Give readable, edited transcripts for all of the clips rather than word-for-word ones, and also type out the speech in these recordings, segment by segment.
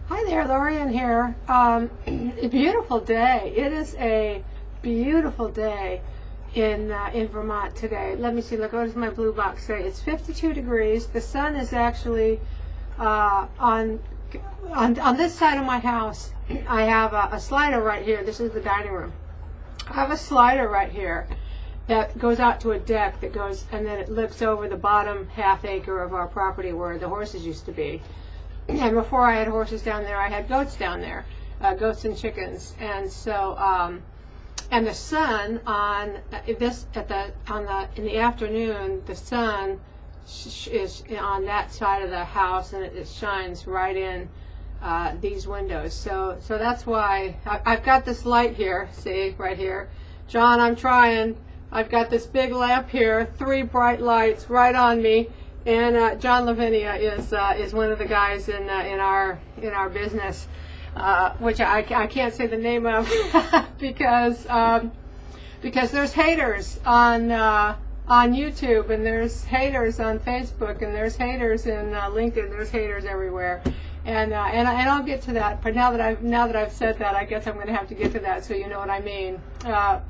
Hi there, Lorian here. A beautiful day. It is a beautiful day in Vermont today. Let me see. Look, what does my blue box say? It's 52 degrees. The sun is actually on this side of my house. I have a slider right here. This is the dining room. I have a slider right here that goes out to a deck that goes, and then it looks over the bottom half acre of our property where the horses used to be. And before I had horses down there, I had goats down there, goats and chickens. And so, and the sun in the afternoon, the sun is on that side of the house, and it shines right in these windows. So that's why I've got this light here. See, right here, John. I'm trying. I've got this big lamp here, 3 bright lights right on me. And John Lavinia is one of the guys in our business, which I can't say the name of because there's haters on YouTube, and there's haters on Facebook, and there's haters in LinkedIn. There's haters everywhere, and I'll get to that. But now that I've said that, I guess I'm going to have to get to that so you know what I mean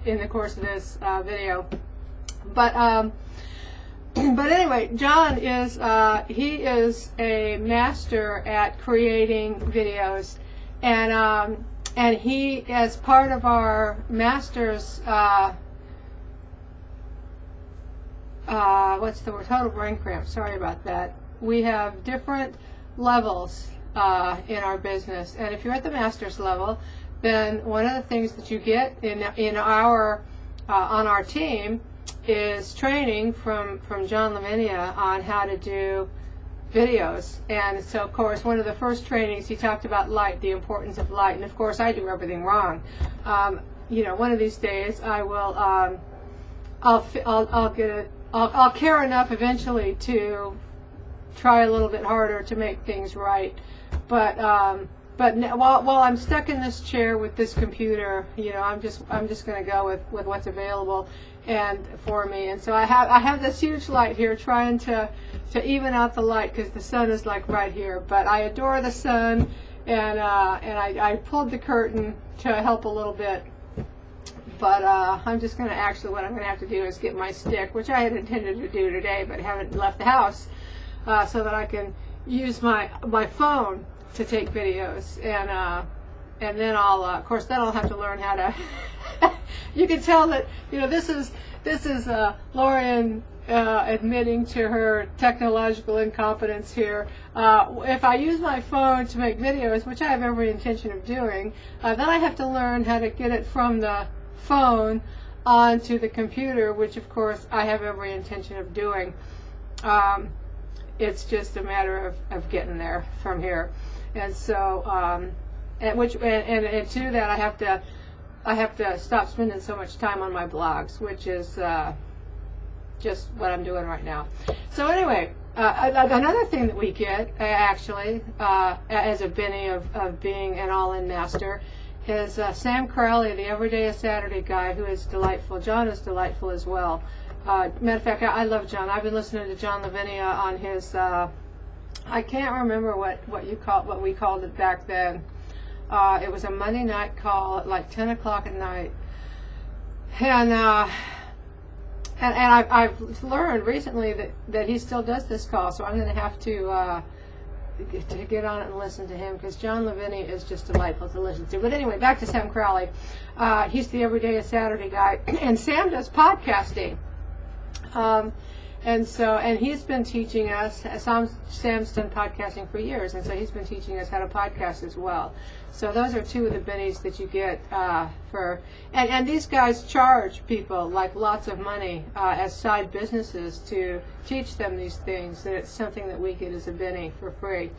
in the course of this video. But anyway, John is he is a master at creating videos, and he, as part of our master's what's the word? Total brain cramp. Sorry about that. We have different levels in our business, and if you're at the master's level, then one of the things that you get in our on our team is training from John Lavinia on how to do videos. And so, of course, one of the first trainings he talked about light, the importance of light. And of course, I do everything wrong. One of these days I will. I'll care enough eventually to try a little bit harder to make things right. But while I'm stuck in this chair with this computer, I'm just going to go with what's available and for me. And so I have this huge light here trying to even out the light because the sun is like right here. But I adore the sun, and I pulled the curtain to help a little bit. But I'm just going to what I'm going to have to do is get my stick, which I had intended to do today, but haven't left the house, so that I can use my phone to take videos, and then of course then I'll have to learn how to. You can tell that this is Lorian admitting to her technological incompetence here. If I use my phone to make videos, which I have every intention of doing, then I have to learn how to get it from the phone onto the computer, which of course I have every intention of doing. It's just a matter of getting there from here. And so, and to that, I have to stop spending so much time on my blogs, which is just what I'm doing right now. So anyway, another thing that we get actually as a Benny of being an all-in master is Sam Crowley, the Everyday is Saturday guy, who is delightful. John is delightful as well. Matter of fact, I love John. I've been listening to John Lavinia on his. I can't remember what we called it back then. It was a Monday night call at like 10 o'clock at night, and I've learned recently that he still does this call. So I'm going to have to get on it and listen to him, because John Lavinia is just delightful to listen to. But anyway, back to Sam Crowley. He's the Everyday is Saturday guy, and Sam does podcasting. And he's been teaching us. Sam's done podcasting for years, and so he's been teaching us how to podcast as well. So those are two of the bennies that you get for. And these guys charge people like lots of money as side businesses to teach them these things. And it's something that we get as a benny for free.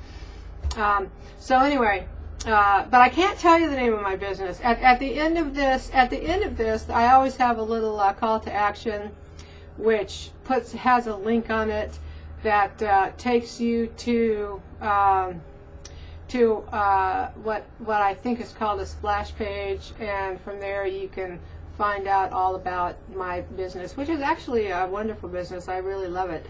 So anyway. But I can't tell you the name of my business. At the end of this, I always have a little call to action, which has a link on it that takes you to what I think is called a splash page, and from there you can find out all about my business, which is actually a wonderful business. I really love it.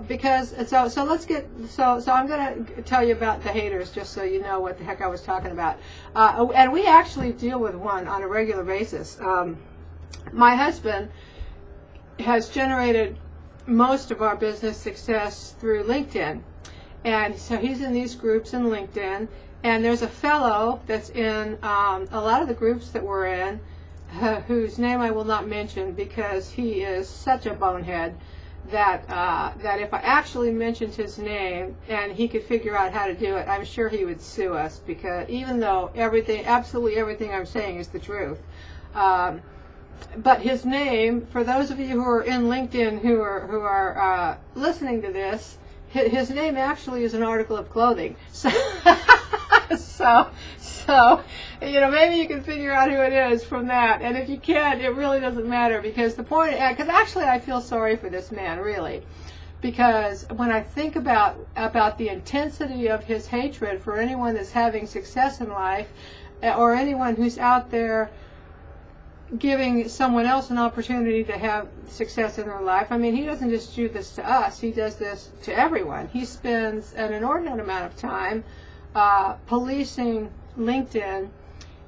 Because so let's get so I'm going to tell you about the haters just so you know what the heck I was talking about. And we actually deal with one on a regular basis. My husband has generated most of our business success through LinkedIn, and so he's in these groups in LinkedIn. And there's a fellow that's in a lot of the groups that we're in, whose name I will not mention because he is such a bonehead that if I actually mentioned his name and he could figure out how to do it, I'm sure he would sue us, because even though absolutely everything I'm saying is the truth. But his name, for those of you who are in LinkedIn who are listening to this, his name actually is an article of clothing. So, so maybe you can figure out who it is from that. And if you can't, it really doesn't matter, because because actually I feel sorry for this man, really. Because when I think about the intensity of his hatred for anyone that's having success in life, or anyone who's out there giving someone else an opportunity to have success in their life. I mean, he doesn't just do this to us, he does this to everyone. He spends an inordinate amount of time policing LinkedIn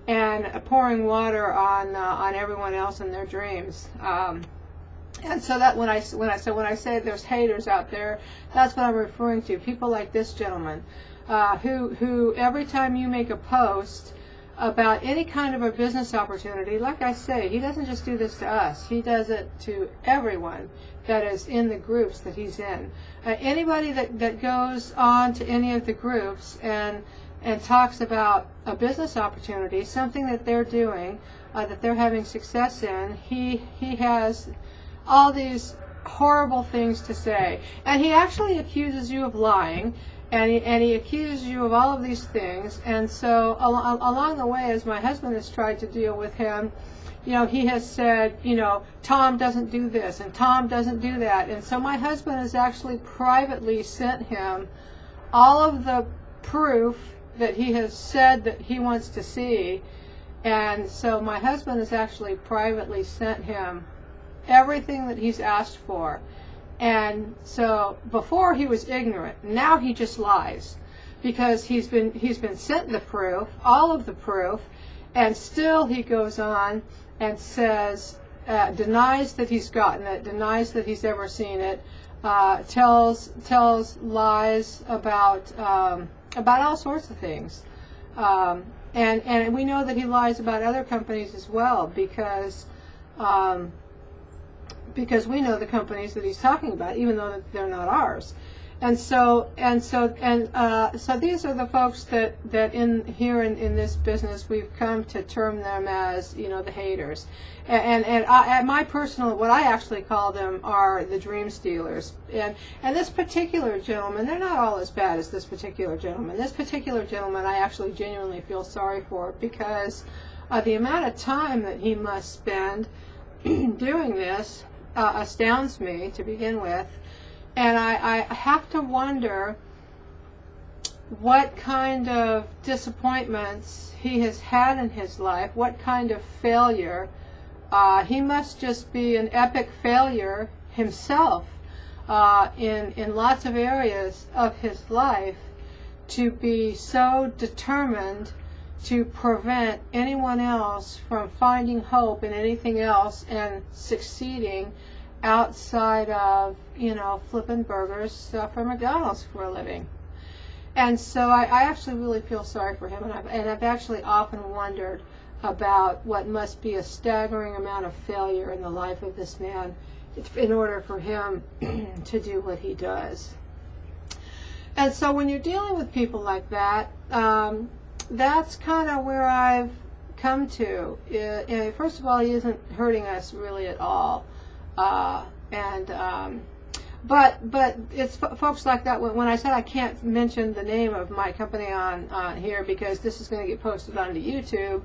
and pouring water on everyone else and their dreams. And so that when I say there's haters out there, that's what I'm referring to. People like this gentleman, who every time you make a post about any kind of a business opportunity, like I say, he doesn't just do this to us, he does it to everyone that is in the groups that he's in. Anybody that goes on to any of the groups and talks about a business opportunity, something that they're doing, that they're having success in, he has all these horrible things to say. And he actually accuses you of lying, and he accuses you of all of these things. And so along the way, as my husband has tried to deal with him, he has said, Tom doesn't do this and Tom doesn't do that. And so my husband has actually privately sent him all of the proof that he has said that he wants to see. And so my husband has actually privately sent him everything that he's asked for. And so before he was ignorant, now he just lies, because he's been sent the proof, all of the proof, and still he goes on and says, denies that he's gotten it, denies that he's ever seen it, tells lies about all sorts of things, and we know that he lies about other companies as well, because we know the companies that he's talking about, even though they're not ours. And so these are the folks that in this business we've come to term them as, the haters. And my personal, what I actually call them are the dream stealers. And this particular gentleman, they're not all as bad as this particular gentleman. This particular gentleman I actually genuinely feel sorry for, because the amount of time that he must spend doing this astounds me to begin with. And I have to wonder what kind of disappointments he has had in his life, what kind of failure. He must just be an epic failure himself in lots of areas of his life, to be so determined to prevent anyone else from finding hope in anything else and succeeding outside of, flipping burgers for McDonald's for a living. And so I actually really feel sorry for him, and I've actually often wondered about what must be a staggering amount of failure in the life of this man in order for him to do what he does. And so when you're dealing with people like that, that's kind of where I've come to. First of all, he isn't hurting us really at all. But it's folks like that. When I said I can't mention the name of my company on here because this is going to get posted onto YouTube,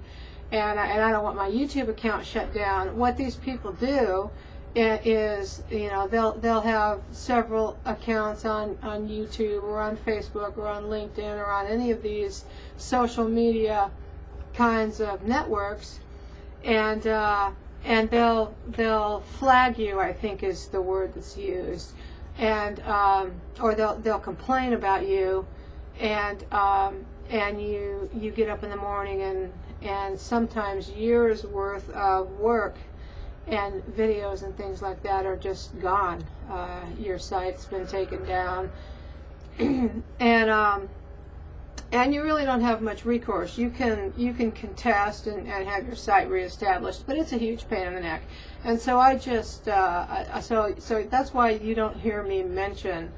and I don't want my YouTube account shut down. What these people do is, they'll have several accounts on YouTube or on Facebook or on LinkedIn or on any of these social media kinds of networks, and they'll flag you, I think is the word that's used. and or they'll complain about you, and you get up in the morning and sometimes years worth of work and videos and things like that are just gone. Your site's been taken down, and you really don't have much recourse. You can contest and have your site reestablished, but it's a huge pain in the neck. And so I just so that's why you don't hear me mention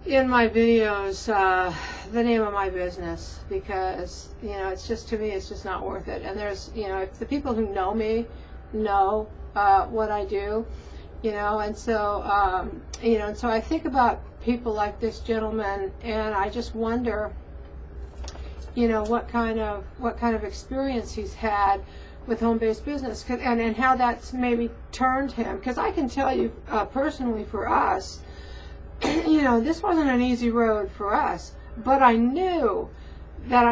in my videos the name of my business, because it's just, to me, it's just not worth it. And there's if the people who know me know what I do, and so and so I think about people like this gentleman, and I just wonder what kind of experience he's had with home-based business, and how that's maybe turned him. Because I can tell you personally, for us, this wasn't an easy road for us, but I knew that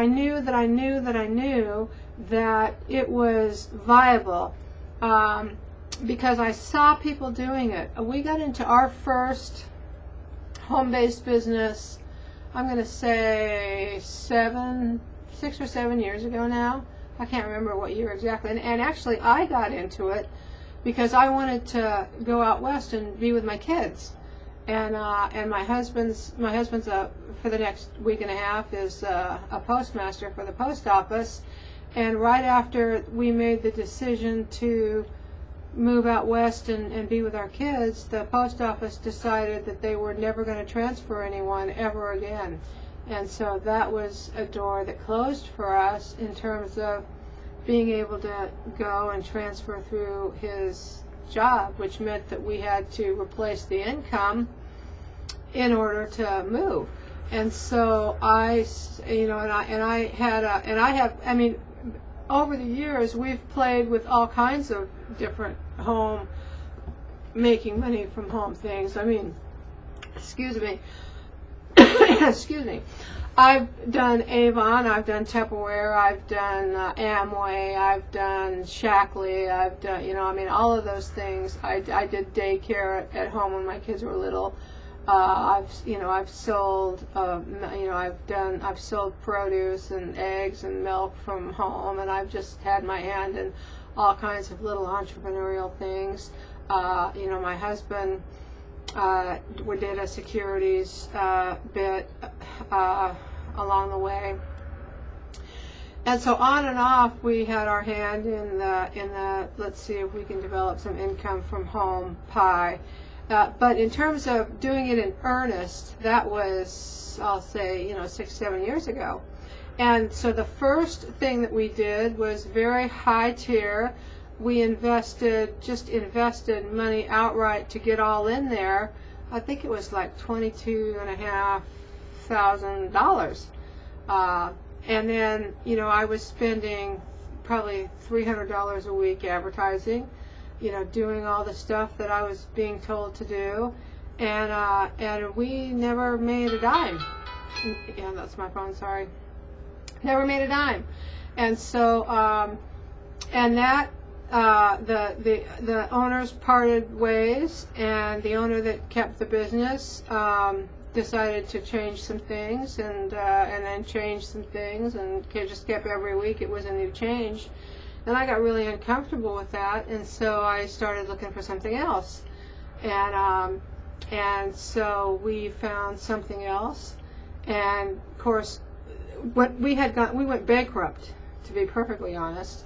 it was viable, because I saw people doing it. We got into our first home-based business, I'm going to say 6 or 7 years ago now. I can't remember what year exactly. And actually, I got into it because I wanted to go out west and be with my kids. And my husband's for the next week and a half is a postmaster for the post office. And right after we made the decision to move out west and be with our kids, the post office decided that they were never going to transfer anyone ever again. And so that was a door that closed for us in terms of being able to go and transfer through his job, which meant that we had to replace the income in order to move. And so I mean, over the years, we've played with all kinds of different making money from home things. I mean, excuse me. Excuse me. I've done Avon, I've done Tupperware, I've done Amway, I've done Shackley, I've done, I mean, all of those things. I did daycare at home when my kids were little. I've sold, I've sold produce and eggs and milk from home, and I've just had my hand in all kinds of little entrepreneurial things. My husband we did a securities bit along the way, and so on and off we had our hand in the let's see if we can develop some income from home pie. But in terms of doing it in earnest, that was, I'll say, 6-7 years ago. And so the first thing that we did was very high tier. We invested money outright to get all in there. I think it was like $22,500. And then, I was spending probably $300 a week advertising, doing all the stuff that I was being told to do. And we never made a dime. Yeah, that's my phone, sorry. Never made a dime. And so, and that, the owners parted ways, and the owner that kept the business decided to change some things, and then change some things, and just kept every week it was a new change. And I got really uncomfortable with that, and so I started looking for something else. And so we found something else, and of course, we went bankrupt, to be perfectly honest.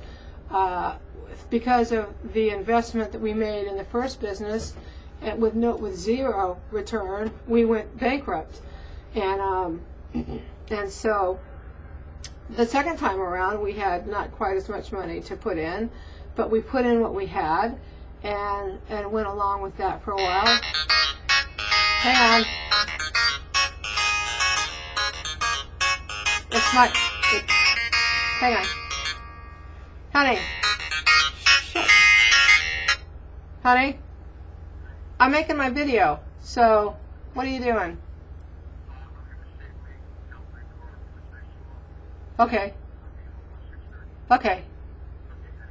Because of the investment that we made in the first business, and with zero return, we went bankrupt, and so the second time around we had not quite as much money to put in, but we put in what we had, and went along with that for a while. Hang on, hang on, honey. Honey, I'm making my video, so what are you doing? Okay. Okay.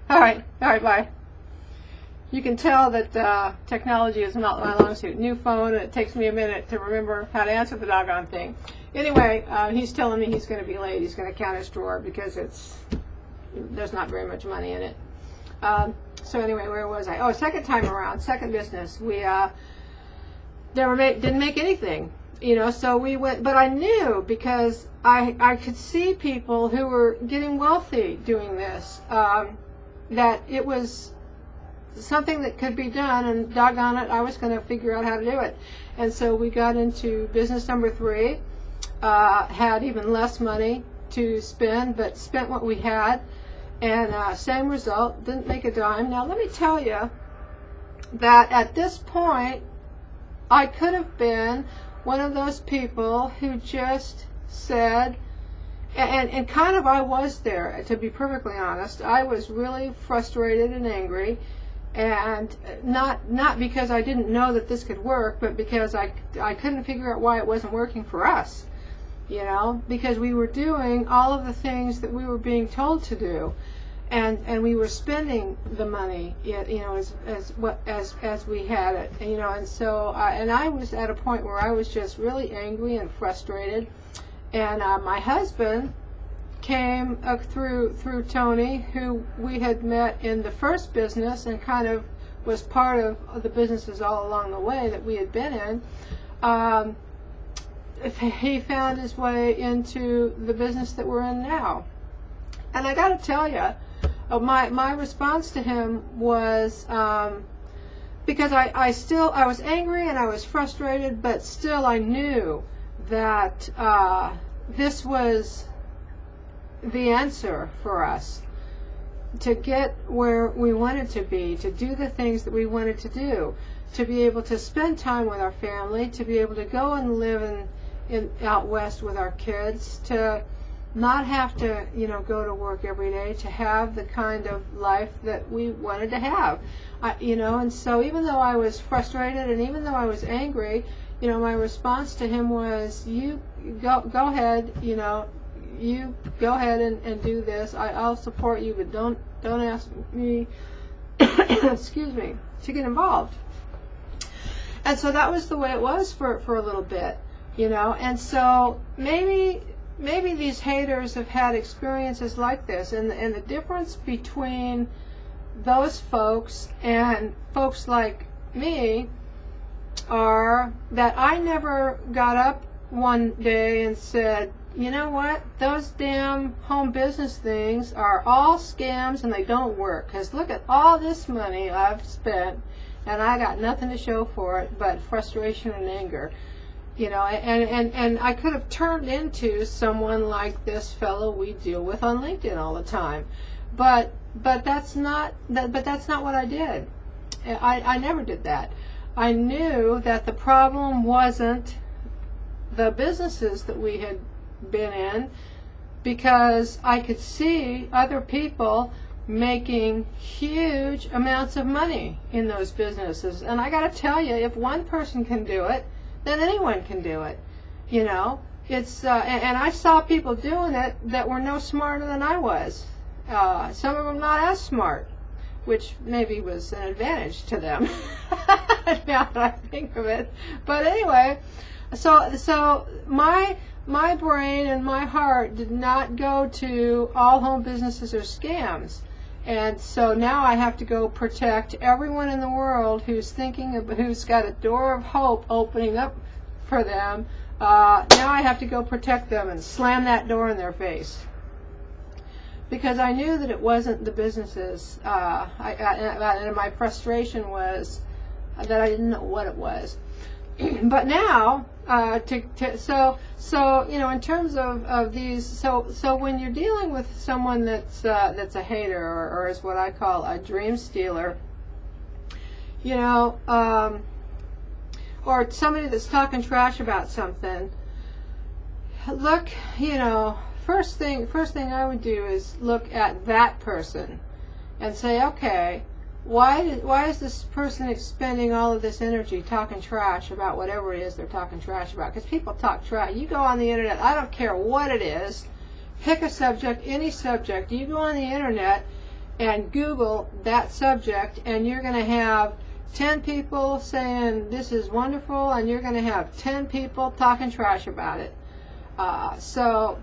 All right, bye. you can tell that technology is not my long suit. New phone, and it takes me a minute to remember how to answer the doggone thing. Anyway, he's telling me he's going to be late. He's going to count his drawer because there's not very much money in it. So anyway, where was I? Oh, second time around, second business. We didn't make anything, so we went, but I knew because I could see people who were getting wealthy doing this, that it was something that could be done, and doggone it, I was going to figure out how to do it. And so we got into business number 3, had even less money to spend, but spent what we had, and same result, didn't make a dime. Now let me tell you that at this point, I could have been one of those people who just said, and kind of I was there, to be perfectly honest. I was really frustrated and angry, and not because I didn't know that this could work, but because I couldn't figure out why it wasn't working for us, because we were doing all of the things that we were being told to do, and we were spending the money, as we had it, and so and I was at a point where I was just really angry and frustrated, and my husband came through Tony, who we had met in the first business and kind of was part of the businesses all along the way that we had been in. He found his way into the business that we're in now, and I got to tell you, my response to him was, because I was angry and I was frustrated, but still I knew that this was the answer for us to get where we wanted to be, to do the things that we wanted to do, to be able to spend time with our family, to be able to go and live in out west with our kids, to not have to go to work every day, to have the kind of life that we wanted to have, and so even though I was frustrated and even though I was angry, my response to him was, you go ahead, you go ahead and do this. I'll support you, but don't ask me excuse me, to get involved. And so that was the way it was for a little bit, and so maybe these haters have had experiences like this, and the difference between those folks and folks like me are that I never got up one day and said, you know what, those damn home business things are all scams and they don't work, because look at all this money I've spent and I got nothing to show for it but frustration and anger. And I could have turned into someone like this fellow we deal with on LinkedIn all the time, but that's not what I did. I never did that. I knew that the problem wasn't the businesses that we had been in, because I could see other people making huge amounts of money in those businesses, and I got to tell you, if one person can do it, then anyone can do it. It's and I saw people doing it that were no smarter than I was. Some of them not as smart, which maybe was an advantage to them. Now that I think of it. But anyway, so my brain and my heart did not go to all home businesses are scams. And so now I have to go protect everyone in the world who's who's got a door of hope opening up for them. Now I have to go protect them and slam that door in their face, because I knew that it wasn't the businesses. And my frustration was that I didn't know what it was. But now, so in terms of these, so when you're dealing with someone that's a hater, or is what I call a dream stealer, or somebody that's talking trash about something, look, first thing I would do is look at that person and say, okay, why is this person expending all of this energy talking trash about whatever it is they're talking trash about? Because people talk trash. You go on the internet, I don't care what it is, pick a subject, any subject. You go on the internet and Google that subject, and you're going to have 10 people saying this is wonderful, and you're going to have 10 people talking trash about it. So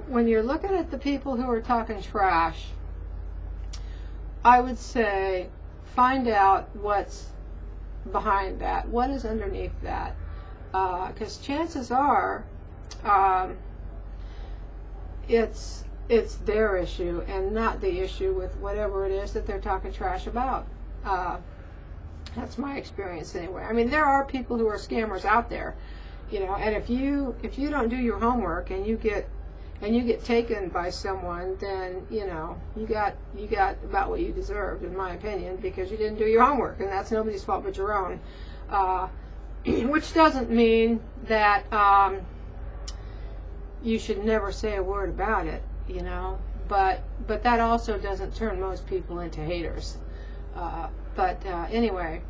when you're looking at the people who are talking trash, I would say find out what's behind that, what is underneath that, because chances are it's their issue and not the issue with whatever it is that they're talking trash about. That's my experience anyway. I mean, there are people who are scammers out there, you know, and if you don't do your homework and you get taken by someone, then you know you got about what you deserved, in my opinion, because you didn't do your homework, and that's nobody's fault but your own. Which doesn't mean that you should never say a word about it, you know. But that also doesn't turn most people into haters. Anyway,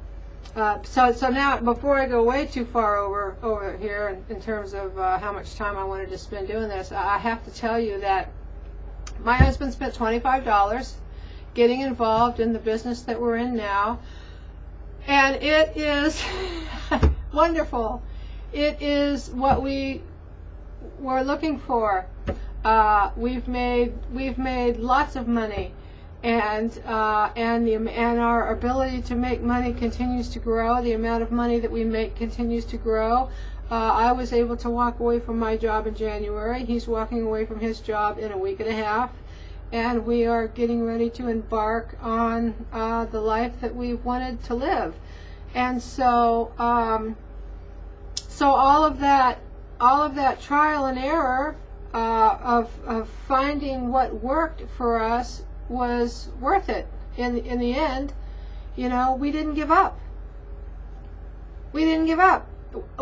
so now, before I go way too far over here in terms of how much time I wanted to spend doing this, I have to tell you that my husband spent $25 getting involved in the business that we're in now, and it is wonderful. It is what we were looking for. We've made lots of money. And our ability to make money continues to grow. The amount of money that we make continues to grow. I was able to walk away from my job in January. He's walking away from his job in a week and a half. And we are getting ready to embark on the life that we've wanted to live. And so all of that trial and error of finding what worked for us was worth it. In the end, you know, we didn't give up. We didn't give up.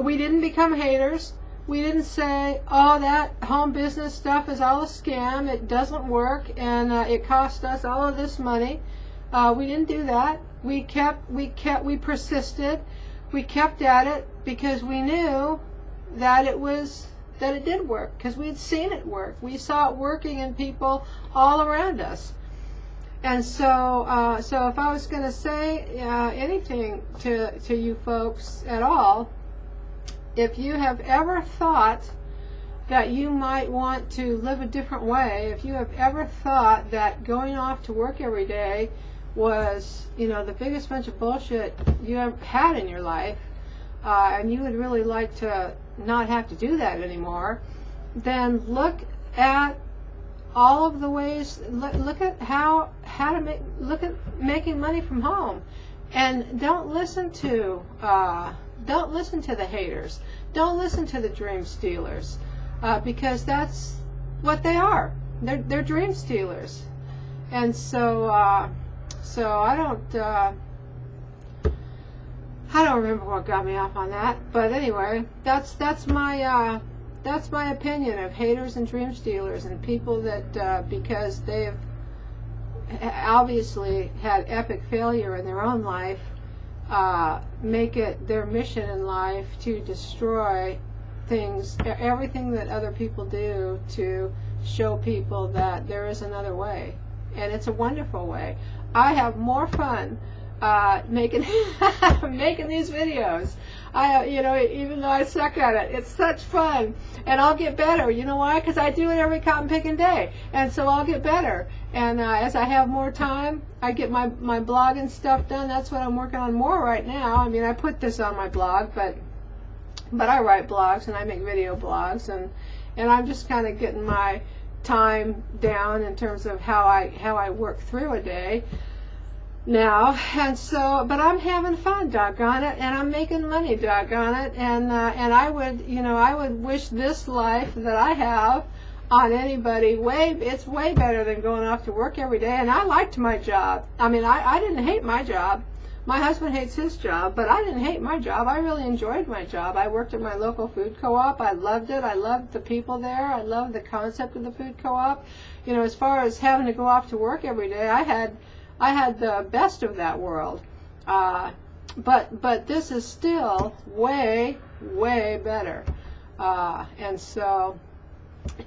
We didn't become haters. We didn't say, oh, that home business stuff is all a scam, it doesn't work, and it cost us all of this money. We didn't do that. We persisted. We kept at it because we knew that it did work, because we had seen it work. We saw it working in people all around us. And so if I was going to say anything to you folks at all, if you have ever thought that you might want to live a different way, if you have ever thought that going off to work every day was, you know, the biggest bunch of bullshit you ever had in your life, and you would really like to not have to do that anymore, then look at all of the ways. Look at how to making money from home, and don't listen to the haters. Don't listen to the dream stealers, because that's what they are. They're dream stealers. And so I don't remember what got me off on that, but anyway, that's my opinion of haters and dream stealers, and people that because they've obviously had epic failure in their own life, make it their mission in life to destroy things, everything that other people do, to show people that there is another way, and it's a wonderful way. I have more fun making these videos. Even though I suck at it, it's such fun, and I'll get better. You know why? Because I do it every cotton picking day, and so I'll get better. And as I have more time, I get my blog and stuff done. That's what I'm working on more right now. I mean, I put this on my blog, but I write blogs and I make video blogs, and I'm just kind of getting my time down in terms of how I work through a day now. And so, but I'm having fun, doggone it, and I'm making money, doggone it, and I would wish this life that I have on anybody. It's way better than going off to work every day. And I liked my job. I mean, I didn't hate my job. My husband hates his job, but I didn't hate my job. I really enjoyed my job. I worked at my local food co-op. I loved it. I loved the people there. I loved the concept of the food co-op. You know, as far as having to go off to work every day, I had the best of that world. But this is still way, way better. And so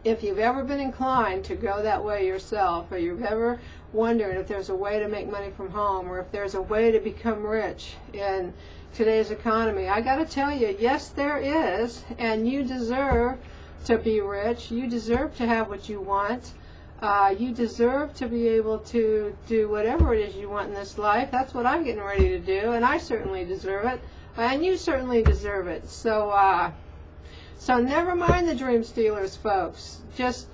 if you've ever been inclined to go that way yourself, or you've ever wondered if there's a way to make money from home, or if there's a way to become rich in today's economy, I got to tell you, yes, there is, and you deserve to be rich. You deserve to have what you want. You deserve to be able to do whatever it is you want in this life. That's what I'm getting ready to do, and I certainly deserve it, and you certainly deserve it. So never mind the dream stealers, folks. Just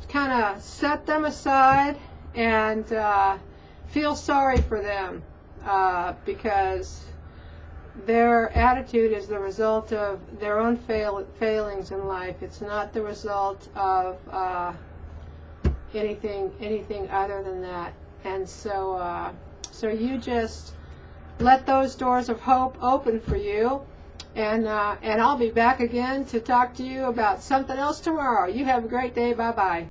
kind of set them aside and feel sorry for them, because their attitude is the result of their own failings in life. It's not the result of anything other than that. And so you just let those doors of hope open for you. And I'll be back again to talk to you about something else tomorrow. You have a great day. Bye-bye.